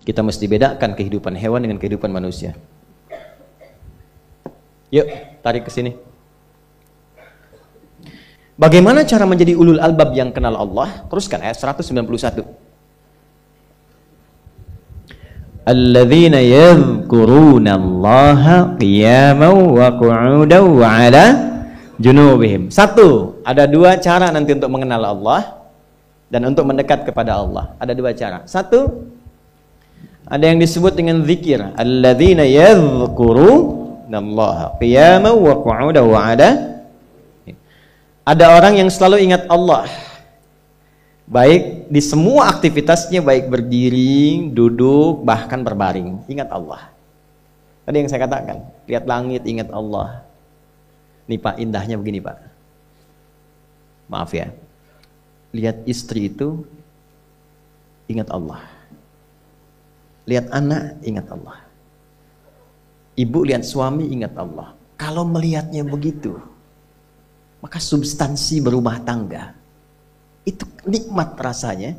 Kita mesti bedakan kehidupan hewan dengan kehidupan manusia. Yuk, tarik ke sini. Bagaimana cara menjadi ulul albab yang kenal Allah? Teruskan ayat 191. Alladzina yadhkuruna Allaha qiyaman wa qu'udan wa 'ala junubihim. Satu, ada dua cara nanti untuk mengenal Allah dan untuk mendekat kepada Allah. Ada dua cara. Satu, ada yang disebut dengan zikir. Alladzina yadhkuruna Allaha qiyaman wa qu'udan wa 'ala. Ada orang yang selalu ingat Allah, baik di semua aktivitasnya, baik berdiri, duduk, bahkan berbaring, ingat Allah. Tadi yang saya katakan, lihat langit, ingat Allah. Nih Pak, indahnya begini Pak, maaf ya, lihat istri itu ingat Allah, lihat anak ingat Allah, ibu lihat suami ingat Allah. Kalau melihatnya begitu, maka substansi berumah tangga itu nikmat rasanya,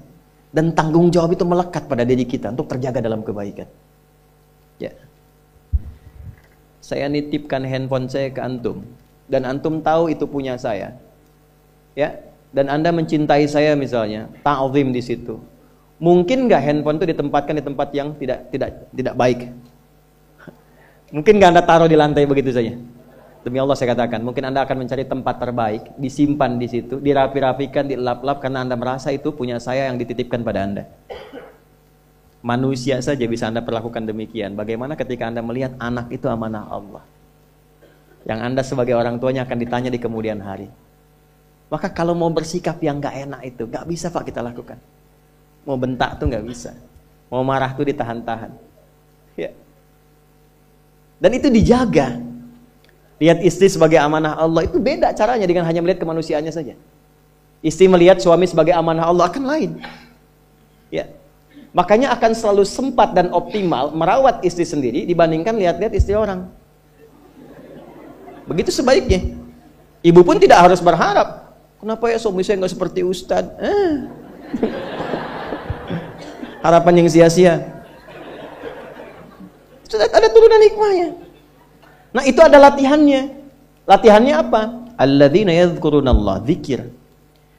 dan tanggung jawab itu melekat pada diri kita untuk terjaga dalam kebaikan. Ya, saya nitipkan handphone saya ke antum, dan antum tahu itu punya saya, ya, dan anda mencintai saya misalnya, ta'zim di situ. Mungkin nggak handphone itu ditempatkan di tempat yang tidak baik? Mungkin nggak anda taruh di lantai begitu saja? Demi Allah saya katakan, mungkin anda akan mencari tempat terbaik, disimpan di situ, dirapi-rapikan, dilap-lap, karena anda merasa itu punya saya yang dititipkan pada anda. Manusia saja bisa anda perlakukan demikian. Bagaimana ketika anda melihat anak itu amanah Allah, yang anda sebagai orang tuanya akan ditanya di kemudian hari. Maka kalau mau bersikap yang gak enak itu, gak bisa Pak kita lakukan. Mau bentak tuh gak bisa, mau marah tuh ditahan-tahan, ya. Dan itu dijaga. Lihat istri sebagai amanah Allah itu beda caranya dengan hanya melihat kemanusiaannya saja. Istri melihat suami sebagai amanah Allah akan lain. Ya. Makanya akan selalu sempat dan optimal merawat istri sendiri dibandingkan lihat-lihat istri orang. Begitu sebaiknya. Ibu pun tidak harus berharap, kenapa ya suami saya nggak seperti Ustadz? Harapan yang sia-sia. Sudah ada turunan hikmahnya. Nah itu ada latihannya. Latihannya apa? Alladzina yadhkurunallah, zikir.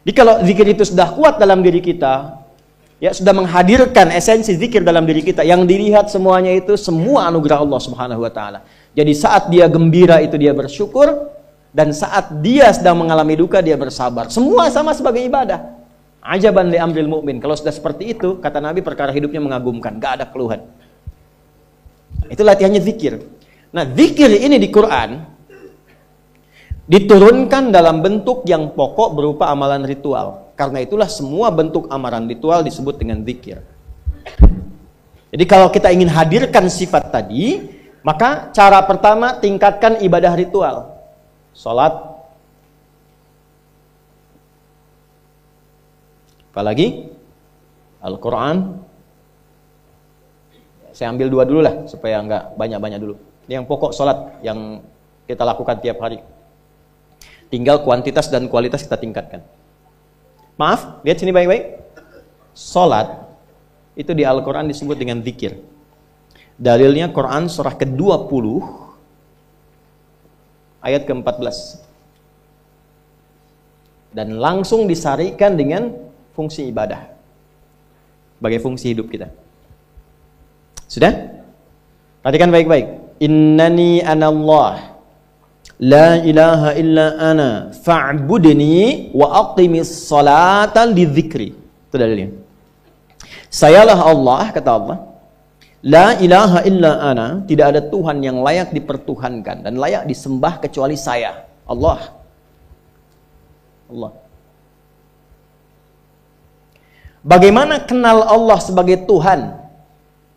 Jadi kalau zikir itu sudah kuat dalam diri kita, ya sudah menghadirkan esensi zikir dalam diri kita, yang dilihat semuanya itu semua anugerah Allah Subhanahu wa taala. Jadi saat dia gembira itu dia bersyukur, dan saat dia sedang mengalami duka dia bersabar. Semua sama sebagai ibadah. Ajaban li amril mu'min. Kalau sudah seperti itu, kata Nabi, perkara hidupnya mengagumkan, gak ada keluhan. Itu latihannya zikir. Nah, zikir ini di Quran diturunkan dalam bentuk yang pokok berupa amalan ritual. Karena itulah semua bentuk amalan ritual disebut dengan zikir. Jadi kalau kita ingin hadirkan sifat tadi, maka cara pertama tingkatkan ibadah ritual. Salat. Apalagi? Al-Quran. Saya ambil dua dulu lah supaya nggak banyak-banyak dulu. Yang pokok salat yang kita lakukan tiap hari. Tinggal kuantitas dan kualitas kita tingkatkan. Maaf, lihat sini baik-baik. Salat itu di Al-Quran disebut dengan zikir. Dalilnya Quran surah ke-20 ayat ke-14. Dan langsung disarikan dengan fungsi ibadah sebagai fungsi hidup kita. Sudah? Perhatikan baik-baik. Innani anallah la ilaha illa ana fa'budni wa aqimis salata lidzikri. Itu dalilnya. Sayalah Allah, kata Allah. La ilaha illa ana, tidak ada Tuhan yang layak dipertuhankan dan layak disembah kecuali saya, Allah. Allah. Bagaimana kenal Allah sebagai Tuhan?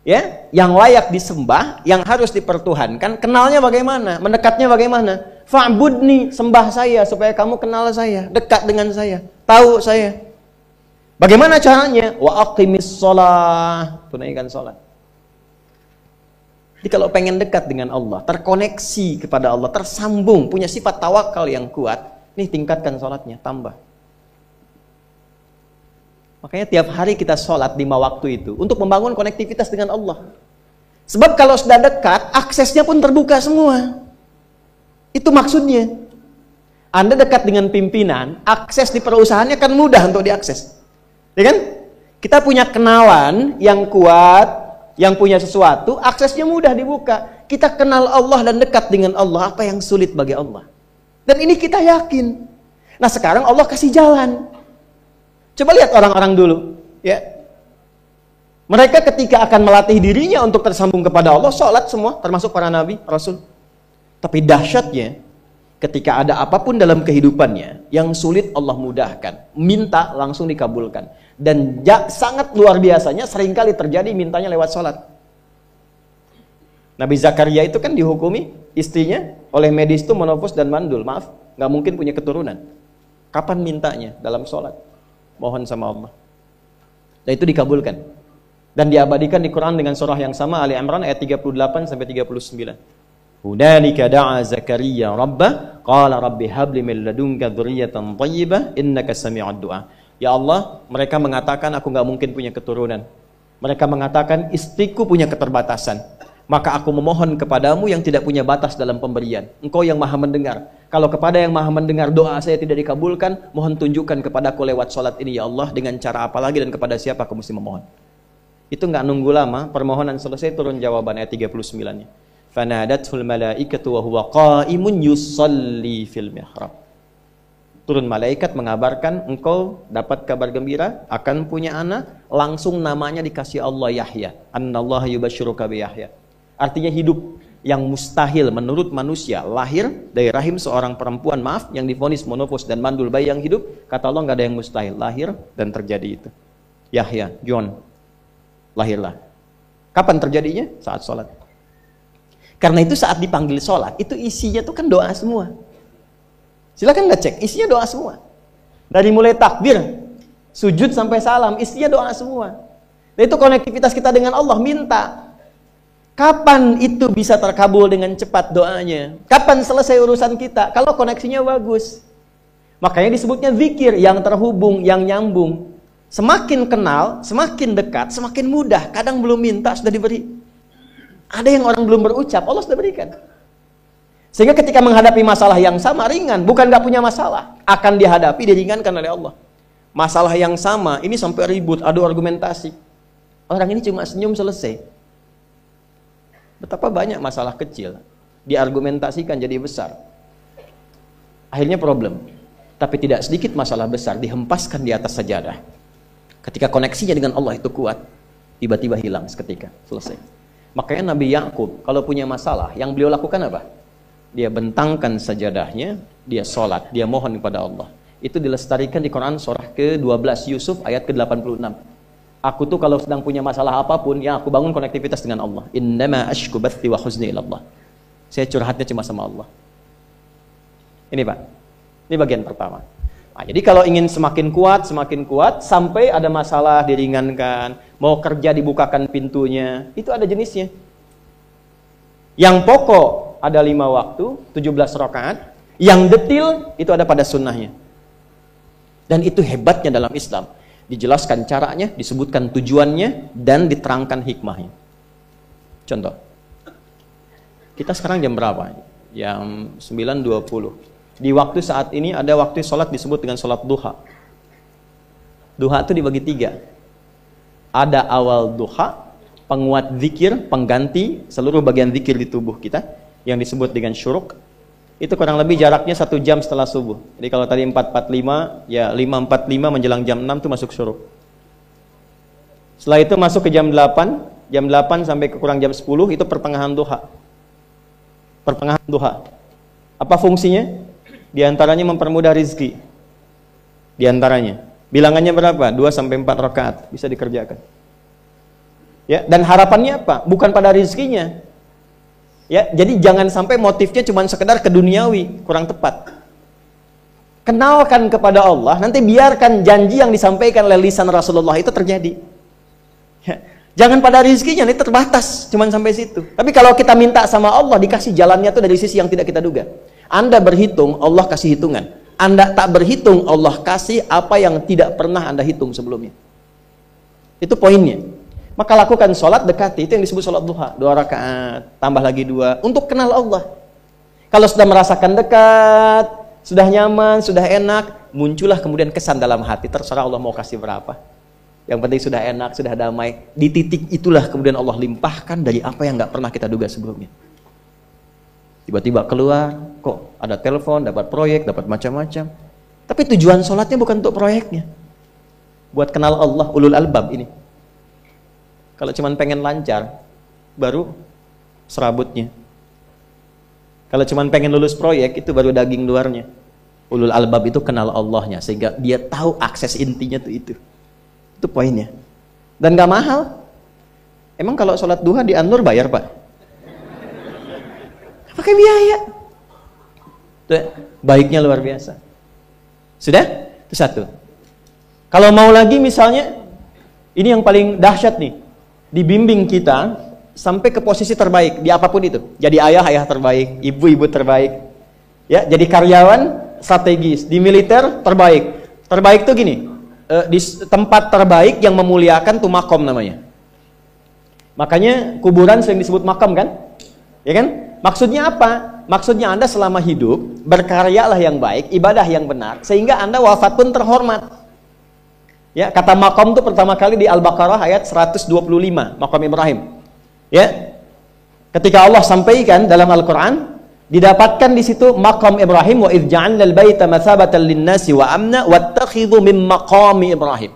Ya, yang layak disembah, yang harus dipertuhankan, kenalnya bagaimana? Mendekatnya bagaimana? Fa'budni, sembah saya supaya kamu kenal saya, dekat dengan saya, tahu saya. Bagaimana caranya? Wa aqimis shalah, tunaikan salat. Jadi kalau pengen dekat dengan Allah, terkoneksi kepada Allah, tersambung, punya sifat tawakal yang kuat, nih tingkatkan salatnya, tambah. Makanya tiap hari kita sholat 5 waktu itu untuk membangun konektivitas dengan Allah. Sebab kalau sudah dekat, aksesnya pun terbuka semua. Itu maksudnya. Anda dekat dengan pimpinan, akses di perusahaannya kan mudah untuk diakses. Ya kan? Kita punya kenalan yang kuat, yang punya sesuatu, aksesnya mudah dibuka. Kita kenal Allah dan dekat dengan Allah, apa yang sulit bagi Allah? Dan ini kita yakin. Nah sekarang Allah kasih jalan. Coba lihat orang-orang dulu, ya. Mereka ketika akan melatih dirinya untuk tersambung kepada Allah, sholat semua, termasuk para nabi, rasul. Tapi dahsyatnya, ketika ada apapun dalam kehidupannya yang sulit Allah mudahkan, minta langsung dikabulkan. Dan sangat luar biasanya, seringkali terjadi mintanya lewat sholat. Nabi Zakaria itu kan dihukumi istrinya oleh medis itu menopause dan mandul, maaf, nggak mungkin punya keturunan. Kapan mintanya? Dalam sholat. Mohon sama Allah. Dan itu dikabulkan. Dan diabadikan di Quran dengan surah yang sama, Ali Imran ayat 38 sampai 39. Hunalika da'a Zakaria rabbah qala rabbi habli min ladunka dzurriyyatan thayyibah innaka sami'ud du'a. Ya Allah, mereka mengatakan aku nggak mungkin punya keturunan. Mereka mengatakan istriku punya keterbatasan. Maka aku memohon kepadamu yang tidak punya batas dalam pemberian. Engkau yang maha mendengar. Kalau kepada yang maha mendengar doa saya tidak dikabulkan, mohon tunjukkan kepadaku lewat sholat ini ya Allah, dengan cara apa lagi dan kepada siapa aku mesti memohon. Itu nggak nunggu lama, permohonan selesai, turun jawaban ayat 39-nya. Fanadatul malaikatu wa huwa qa'imun yusalli fil mihrab. Turun malaikat mengabarkan engkau dapat kabar gembira akan punya anak, langsung namanya dikasih Allah Yahya. Annallaha yubasyiruka bi Yahya. Artinya hidup yang mustahil menurut manusia, lahir dari rahim seorang perempuan, maaf, yang divonis monopause dan mandul, bayi yang hidup, kata Allah nggak ada yang mustahil, lahir dan terjadi itu. Yahya, John, lahirlah. Kapan terjadinya? Saat sholat. Karena itu saat dipanggil sholat, itu isinya tuh kan doa semua. Silakan nggak cek, isinya doa semua. Dari mulai takbir, sujud sampai salam, isinya doa semua. Dan itu konektivitas kita dengan Allah, minta. Kapan itu bisa terkabul dengan cepat doanya? Kapan selesai urusan kita? Kalau koneksinya bagus. Makanya disebutnya zikir, yang terhubung, yang nyambung. Semakin kenal, semakin dekat, semakin mudah. Kadang belum minta, sudah diberi. Ada yang orang belum berucap, Allah sudah berikan. Sehingga ketika menghadapi masalah yang sama, ringan. Bukan nggak punya masalah. Akan dihadapi, diringankan oleh Allah. Masalah yang sama, ini sampai ribut, adu argumentasi. Orang ini cuma senyum, selesai. Betapa banyak masalah kecil diargumentasikan jadi besar. Akhirnya problem. Tapi tidak sedikit masalah besar dihempaskan di atas sajadah. Ketika koneksinya dengan Allah itu kuat, tiba-tiba hilang seketika, selesai. Makanya Nabi Yakub kalau punya masalah, yang beliau lakukan apa? Dia bentangkan sajadahnya, dia sholat, dia mohon kepada Allah. Itu dilestarikan di Quran surah ke-12 Yusuf ayat ke-86. Aku tuh kalau sedang punya masalah apapun, ya aku bangun konektivitas dengan Allah. Innama ashku bathi wa huzni ila Allah. Saya curhatnya cuma sama Allah. Ini Pak, ini bagian pertama. Nah, jadi kalau ingin semakin kuat, sampai ada masalah diringankan, mau kerja dibukakan pintunya, itu ada jenisnya. Yang pokok ada 5 waktu, 17 rakaat. Yang detil itu ada pada sunnahnya. Dan itu hebatnya dalam Islam. Dijelaskan caranya, disebutkan tujuannya, dan diterangkan hikmahnya. Contoh, kita sekarang jam berapa? Jam 9.20. Di waktu saat ini ada waktu sholat disebut dengan sholat duha. Duha itu dibagi 3. Ada awal duha, penguat zikir, pengganti seluruh bagian zikir di tubuh kita, yang disebut dengan syuruk. Itu kurang lebih jaraknya 1 jam setelah subuh. Jadi kalau tadi 4.45, ya 5.45 menjelang jam 6 itu masuk syuruk. Setelah itu masuk ke jam 8 sampai ke kurang jam 10 itu pertengahan duha. Pertengahan duha. Apa fungsinya? Di antaranya mempermudah rizki. Di antaranya. Bilangannya berapa? 2 sampai 4 rakaat bisa dikerjakan. Ya, dan harapannya apa? Bukan pada rizkinya. Ya, jadi jangan sampai motifnya cuma sekedar keduniawi, kurang tepat. Kenalkan kepada Allah, nanti biarkan janji yang disampaikan oleh lisan Rasulullah itu terjadi. Ya, jangan pada rizkinya, ini terbatas, cuma sampai situ. Tapi kalau kita minta sama Allah, dikasih jalannya tuh dari sisi yang tidak kita duga. Anda berhitung, Allah kasih hitungan. Anda tak berhitung, Allah kasih apa yang tidak pernah Anda hitung sebelumnya. Itu poinnya. Maka lakukan sholat, dekati. Itu yang disebut sholat duha. 2 rakaat, tambah lagi 2. Untuk kenal Allah. Kalau sudah merasakan dekat, sudah nyaman, sudah enak, muncullah kemudian kesan dalam hati. Terserah Allah mau kasih berapa. Yang penting sudah enak, sudah damai. Di titik itulah kemudian Allah limpahkan dari apa yang nggak pernah kita duga sebelumnya. Tiba-tiba keluar, kok ada telepon, dapat proyek, dapat macam-macam. Tapi tujuan sholatnya bukan untuk proyeknya. Buat kenal Allah, ulul albab ini. Kalau cuma pengen lancar, baru serabutnya. Kalau cuma pengen lulus proyek, itu baru daging luarnya. Ulul albab itu kenal Allahnya, sehingga dia tahu akses intinya tuh itu. Itu poinnya. Dan gak mahal. Emang kalau sholat duha di An-Nur bayar, Pak? Pakai biaya. Tuh, baiknya luar biasa. Sudah? Itu satu. Kalau mau lagi misalnya, ini yang paling dahsyat nih. Dibimbing kita sampai ke posisi terbaik di apapun itu. Jadi ayah terbaik, ibu terbaik. Ya, jadi karyawan strategis, di militer terbaik. Terbaik tuh gini, di tempat terbaik yang memuliakan tuh makom namanya. Makanya kuburan sering disebut makam kan? Ya kan? Maksudnya apa? Maksudnya Anda selama hidup berkaryalah yang baik, ibadah yang benar, sehingga Anda wafat pun terhormat. Ya, kata makom itu pertama kali di Al-Baqarah ayat 125, makom Ibrahim. Ya. Ketika Allah sampaikan dalam Al-Qur'an, didapatkan di situ makom Ibrahim, wa idz ja'alna al-baita matsabatan lin-nasi wa amna wattakhidhu min maqami Ibrahim.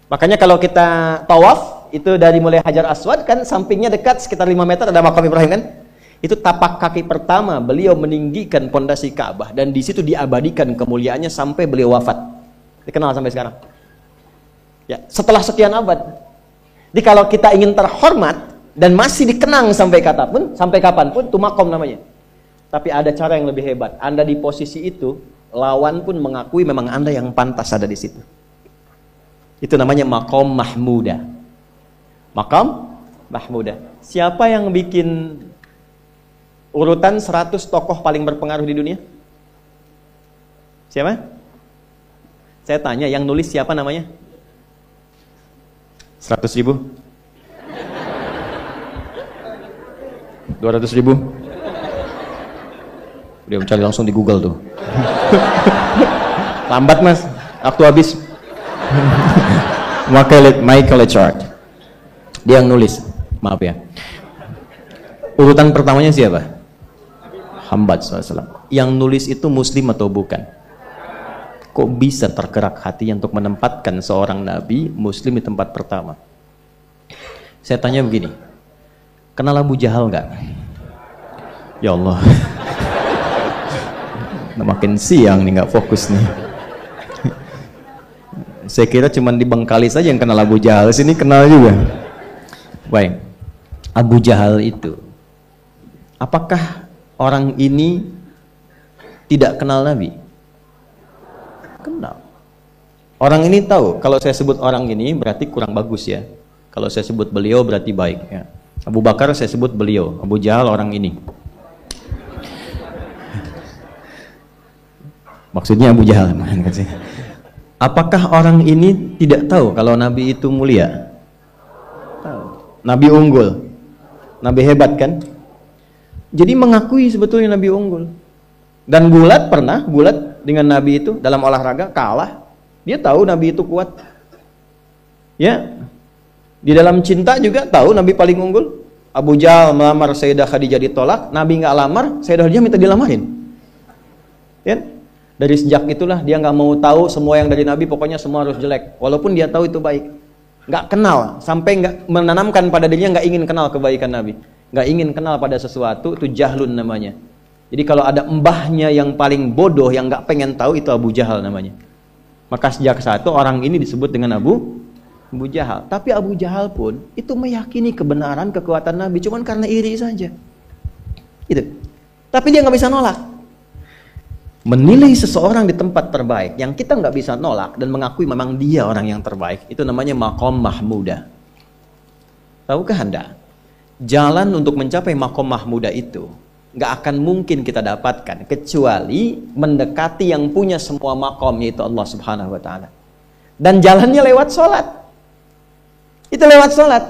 Makanya kalau kita tawaf, itu dari mulai Hajar Aswad kan sampingnya dekat sekitar 5 meter ada makom Ibrahim kan? Itu tapak kaki pertama beliau meninggikan pondasi Ka'bah, dan di situ diabadikan kemuliaannya sampai beliau wafat. Dikenal sampai sekarang. Ya, setelah sekian abad. Jadi kalau kita ingin terhormat dan masih dikenang sampai kapanpun, itu makom namanya. Tapi ada cara yang lebih hebat. Anda di posisi itu, lawan pun mengakui memang Anda yang pantas ada di situ. Itu namanya makom mahmudah. Makom mahmudah. Siapa yang bikin urutan 100 tokoh paling berpengaruh di dunia? Siapa? Saya tanya, yang nulis siapa namanya? 100.000? 200.000? Dia mencari langsung di Google tuh. Lambat mas, waktu habis. Michael Chart. Dia yang nulis, maaf ya. Urutan pertamanya siapa? Muhammad SAW. Yang nulis itu muslim atau bukan? Kok bisa tergerak hatinya untuk menempatkan seorang nabi muslim di tempat pertama? Saya tanya begini, kenal Abu Jahal nggak? Ya Allah. Makin siang nih, nggak fokus nih. Saya kira cuma di Bengkali saja yang kenal Abu Jahal, sini kenal juga. Baik, Abu Jahal itu, apakah orang ini tidak kenal Nabi? Kenal. Orang ini tahu, kalau saya sebut orang ini berarti kurang bagus ya. Kalau saya sebut beliau berarti baik ya. Abu Bakar saya sebut beliau, Abu Jahal orang ini. Maksudnya Abu Jahal. Apakah orang ini tidak tahu kalau Nabi itu mulia? Tahu. Nabi unggul. Nabi hebat kan? Jadi mengakui sebetulnya Nabi unggul. Dan gulat dengan Nabi itu dalam olahraga kalah. Dia tahu Nabi itu kuat. Ya. Di dalam cinta juga tahu Nabi paling unggul. Abu Jahal melamar Sayyidah Khadijah ditolak, Nabi nggak lamar, Sayyidah Khadijah minta dilamarin. Ya. Dari sejak itulah dia nggak mau tahu semua yang dari Nabi, pokoknya semua harus jelek. Walaupun dia tahu itu baik. Nggak kenal, sampai nggak menanamkan pada dirinya nggak ingin kenal kebaikan Nabi. Nggak ingin kenal pada sesuatu, itu jahlun namanya. Jadi kalau ada mbahnya yang paling bodoh yang nggak pengen tahu, itu Abu Jahal namanya. Maka sejak saat itu orang ini disebut dengan Abu Jahal. Tapi Abu Jahal pun itu meyakini kebenaran, kekuatan Nabi, cuman karena iri saja. Gitu. Tapi dia nggak bisa nolak. Menilai seseorang di tempat terbaik yang kita nggak bisa nolak dan mengakui memang dia orang yang terbaik, itu namanya maqam mahmudah. Tahukah Anda? Jalan untuk mencapai maqam mahmudah itu nggak akan mungkin kita dapatkan kecuali mendekati yang punya semua maqam, yaitu Allah Subhanahu wa Ta'ala. Dan jalannya lewat sholat. Itu lewat sholat.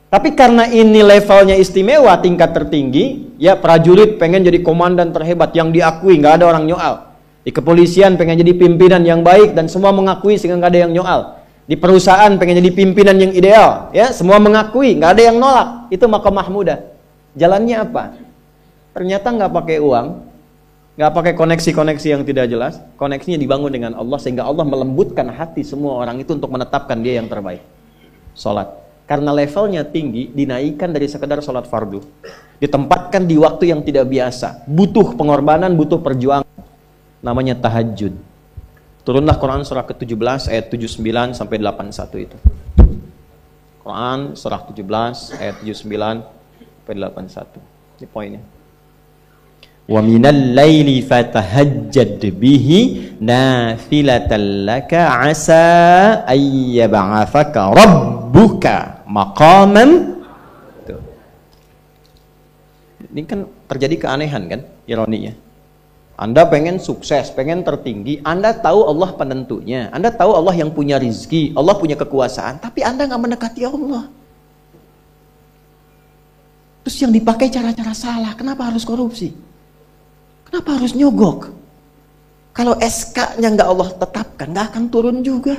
Tapi karena ini levelnya istimewa, tingkat tertinggi, ya prajurit pengen jadi komandan terhebat yang diakui, nggak ada orang nyoal. Di kepolisian pengen jadi pimpinan yang baik dan semua mengakui sehingga nggak ada yang nyoal. Di perusahaan pengen jadi pimpinan yang ideal, ya semua mengakui, nggak ada yang nolak. Itu maqam mahmudah. Jalannya apa? Ternyata nggak pakai uang, nggak pakai koneksi-koneksi yang tidak jelas. Koneksinya dibangun dengan Allah sehingga Allah melembutkan hati semua orang itu untuk menetapkan dia yang terbaik. Sholat. Karena levelnya tinggi, dinaikkan dari sekedar sholat fardu. Ditempatkan di waktu yang tidak biasa. Butuh pengorbanan, butuh perjuangan. Namanya tahajud. Turunlah Quran surah ke-17 ayat 79 sampai 81 itu. Quran surah 17 ayat 79 sampai 81. Ini poinnya. Wa minal laili fatahajjad bihi nafilatan laka asa ayyab'athaka rabbuka maqaman. Ini kan terjadi keanehan kan, ironinya. Anda pengen sukses, pengen tertinggi, Anda tahu Allah penentunya, Anda tahu Allah yang punya rizki, Allah punya kekuasaan, tapi Anda nggak mendekati Allah. Terus yang dipakai cara-cara salah, kenapa harus korupsi? Kenapa harus nyogok? Kalau SK-nya nggak Allah tetapkan, nggak akan turun juga.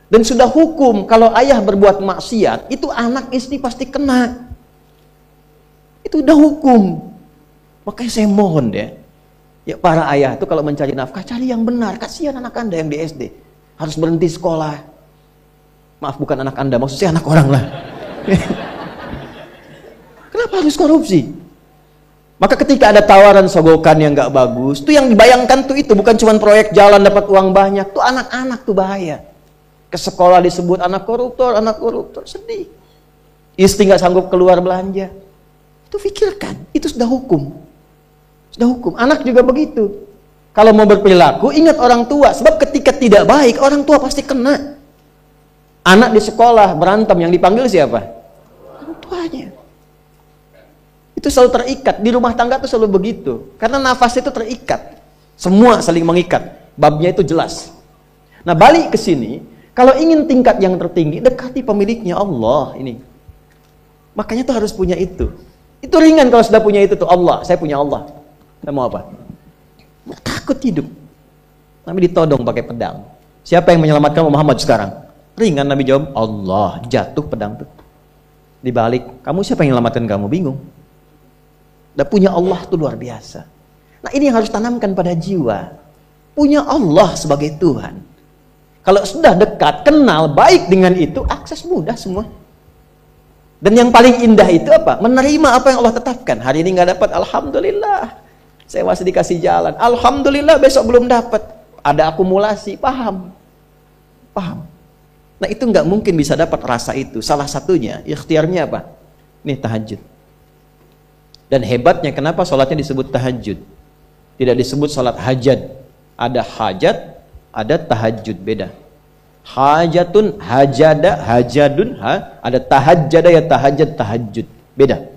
Dan sudah hukum, kalau ayah berbuat maksiat, itu anak istri pasti kena. Itu udah hukum. Makanya saya mohon deh, ya para ayah itu kalau mencari nafkah, cari yang benar. Kasihan anak Anda yang di SD, harus berhenti sekolah. Maaf, bukan anak Anda, maksud saya anak orang lah. Kenapa harus korupsi? Maka ketika ada tawaran sogokan yang nggak bagus, tuh yang dibayangkan tuh itu bukan cuma proyek jalan dapat uang banyak, tuh anak-anak tuh bahaya. Ke sekolah disebut anak koruptor, sedih. Istri nggak sanggup keluar belanja. Itu pikirkan, itu sudah hukum. Sudah hukum. Anak juga begitu. Kalau mau berperilaku, ingat orang tua. Sebab ketika tidak baik, orang tua pasti kena. Anak di sekolah berantem, yang dipanggil siapa? Orang tuanya. Itu selalu terikat. Di rumah tangga itu selalu begitu. Karena nafas itu terikat. Semua saling mengikat. Babnya itu jelas. Nah, balik ke sini. Kalau ingin tingkat yang tertinggi, dekati pemiliknya Allah ini. Makanya tuh harus punya itu. Itu ringan kalau sudah punya itu tuh. Allah, saya punya Allah. Kita mau apa? Takut hidup. Nabi ditodong pakai pedang. Siapa yang menyelamatkan Muhammad sekarang? Ringan Nabi jawab, Allah. Jatuh pedang tuh. Dibalik, kamu siapa yang menyelamatkan kamu? Bingung. Dan punya Allah itu luar biasa. Nah, ini yang harus tanamkan pada jiwa. Punya Allah sebagai Tuhan. Kalau sudah dekat, kenal, baik dengan itu, akses mudah semua. Dan yang paling indah itu apa? Menerima apa yang Allah tetapkan. Hari ini nggak dapat, alhamdulillah. Saya masih dikasih jalan. Alhamdulillah, besok belum dapat. Ada akumulasi, paham. Paham. Nah, itu nggak mungkin bisa dapat rasa itu. Salah satunya, ikhtiarnya apa? Nih, tahajud. Dan hebatnya kenapa sholatnya disebut tahajud? Tidak disebut sholat hajat. Ada hajat, ada tahajud, beda. Hajatun, hajada, hajadun, ada tahajjada ya tahajud, tahajud. Beda.